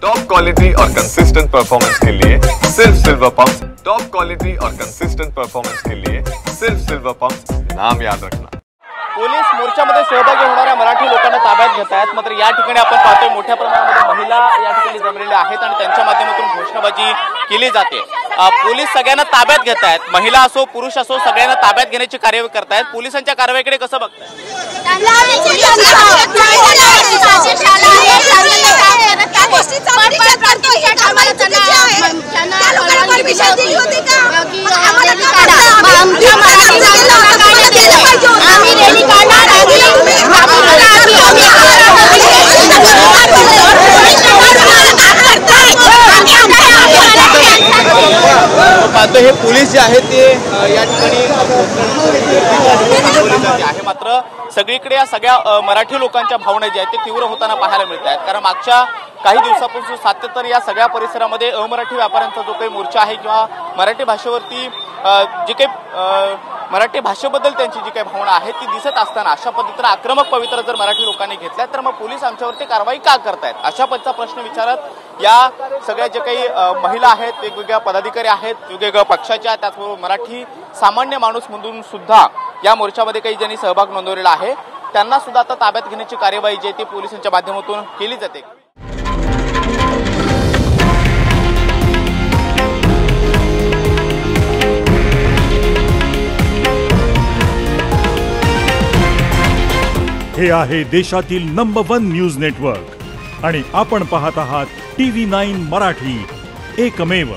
Top quality और consistent performance के लिए सिर्फ सिल्वर पंप्स। टॉप क्वालिटी और कंसिस्टेंट परफॉर्मेंस के लिए सिर्फ सिल्वर पंप्स, नाम याद रखना। पोलीस मोर्चामध्ये सहभागी होणाऱ्या मराठी लोकांना ताब्यात घेत आहेत। मात्र या ठिकाणी आपण पाहतोय मोठ्या प्रमाणामध्ये महिला या ठिकाणी जमलेल्या आहेत आणि त्यांच्या माध्यमातून घोषणाबाजी केली जाते। पोलीस सगळ्यांना ताब्यात घेत आहेत, महिला असो पुरुष असो सगळ्यांना ताब्यात घेण्याची कार्यवाही करत आहेत। पोलिसांच्या कारवाईकडे कसं बघताय? हे पोलीस जे आहेत ते या ठिकाणी आहे। मात्र सगळीकडे या सगळ्या मराठी लोकांच्या भावना ज्या आहेत ते तीव्र होताना पाहायला मिळत आहेत। कारण मागच्या काही दिवसापासून सातत्याने या सगळ्या परिसरामध्ये अमराठी व्यापाऱ्यांचा जो काही मोर्चा आहे किंवा मराठी भाषेवरती जे काही मराठी भाषेबद्दल त्यांची जी काही भावना आहे ती दिसत असताना अशा पद्धतीने आक्रमक पवित्रा जर मराठी लोकांनी घेतल्या तर मग पोलीस आमच्यावरती कारवाई का करतायत, अशा पद्धतीचा प्रश्न विचारत या सगळ्या जे काही महिला आहेत, वेगवेगळ्या पदाधिकारी आहेत, वेगवेगळ्या पक्षाच्या, त्याचबरोबर मराठी सामान्य माणूस म्हणून सुद्धा या मोर्चामध्ये काही ज्यांनी सहभाग नोंदवलेला आहे त्यांना सुद्धा आता ताब्यात घेण्याची कार्यवाही जी आहे ती पोलिसांच्या माध्यमातून केली जाते। हे आहे देशातील नंबर 1 न्यूज नेटवर्क आणि आपण पाहत आहात TV9 मराठी, एकमेव।